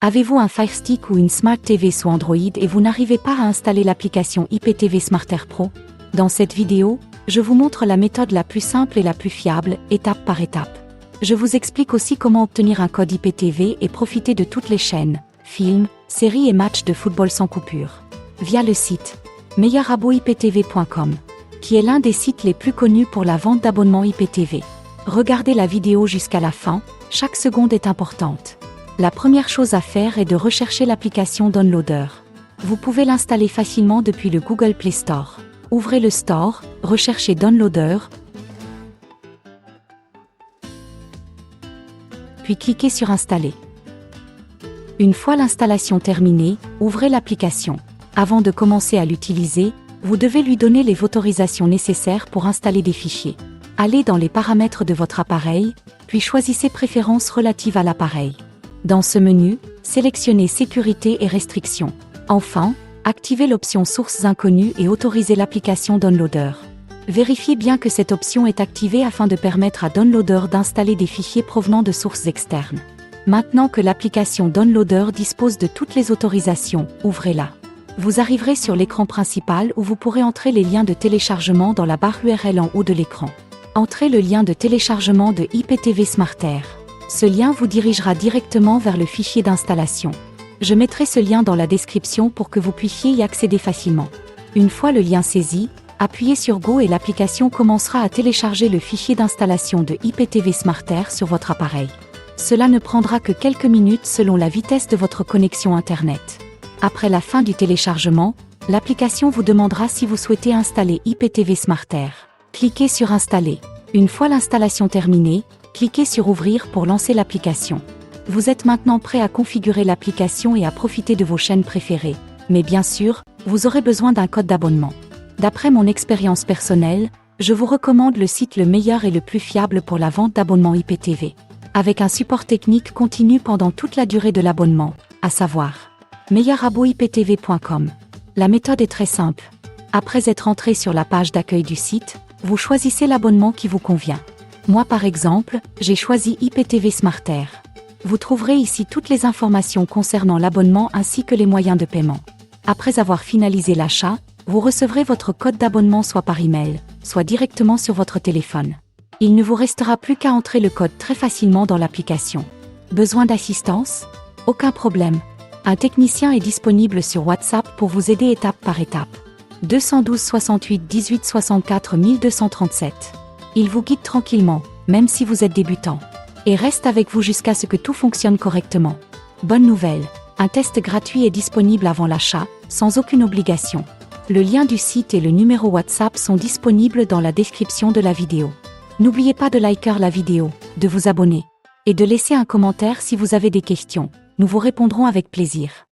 Avez-vous un Fire Stick ou une Smart TV sous Android et vous n'arrivez pas à installer l'application IPTV SmartAir Pro? Dans cette vidéo, je vous montre la méthode la plus simple et la plus fiable, étape par étape. Je vous explique aussi comment obtenir un code IPTV et profiter de toutes les chaînes, films, séries et matchs de football sans coupure. Via le site meilleuraboiptv.com, qui est l'un des sites les plus connus pour la vente d'abonnements IPTV. Regardez la vidéo jusqu'à la fin, chaque seconde est importante. La première chose à faire est de rechercher l'application Downloader. Vous pouvez l'installer facilement depuis le Google Play Store. Ouvrez le Store, recherchez Downloader, puis cliquez sur Installer. Une fois l'installation terminée, ouvrez l'application. Avant de commencer à l'utiliser, vous devez lui donner les autorisations nécessaires pour installer des fichiers. Allez dans les paramètres de votre appareil, puis choisissez Préférences relatives à l'appareil. Dans ce menu, sélectionnez Sécurité et restrictions. Enfin, activez l'option Sources inconnues et autorisez l'application Downloader. Vérifiez bien que cette option est activée afin de permettre à Downloader d'installer des fichiers provenant de sources externes. Maintenant que l'application Downloader dispose de toutes les autorisations, ouvrez-la. Vous arriverez sur l'écran principal où vous pourrez entrer les liens de téléchargement dans la barre URL en haut de l'écran. Entrez le lien de téléchargement de IPTV SmartAir. Ce lien vous dirigera directement vers le fichier d'installation. Je mettrai ce lien dans la description pour que vous puissiez y accéder facilement. Une fois le lien saisi, appuyez sur Go et l'application commencera à télécharger le fichier d'installation de IPTV SmartAir sur votre appareil. Cela ne prendra que quelques minutes selon la vitesse de votre connexion Internet. Après la fin du téléchargement, l'application vous demandera si vous souhaitez installer IPTV SmartAir. Cliquez sur Installer. Une fois l'installation terminée, cliquez sur Ouvrir pour lancer l'application. Vous êtes maintenant prêt à configurer l'application et à profiter de vos chaînes préférées. Mais bien sûr, vous aurez besoin d'un code d'abonnement. D'après mon expérience personnelle, je vous recommande le site le meilleur et le plus fiable pour la vente d'abonnements IPTV. Avec un support technique continu pendant toute la durée de l'abonnement, à savoir meilleuraboiptv.com. La méthode est très simple. Après être entré sur la page d'accueil du site, vous choisissez l'abonnement qui vous convient. Moi par exemple, j'ai choisi IPTV SmartAir. Vous trouverez ici toutes les informations concernant l'abonnement ainsi que les moyens de paiement. Après avoir finalisé l'achat, vous recevrez votre code d'abonnement soit par email, soit directement sur votre téléphone. Il ne vous restera plus qu'à entrer le code très facilement dans l'application. Besoin d'assistance? Aucun problème. Un technicien est disponible sur WhatsApp pour vous aider étape par étape. 212 68 18 64 1237. Il vous guide tranquillement, même si vous êtes débutant. Et reste avec vous jusqu'à ce que tout fonctionne correctement. Bonne nouvelle, un test gratuit est disponible avant l'achat, sans aucune obligation. Le lien du site et le numéro WhatsApp sont disponibles dans la description de la vidéo. N'oubliez pas de liker la vidéo, de vous abonner et de laisser un commentaire si vous avez des questions. Nous vous répondrons avec plaisir.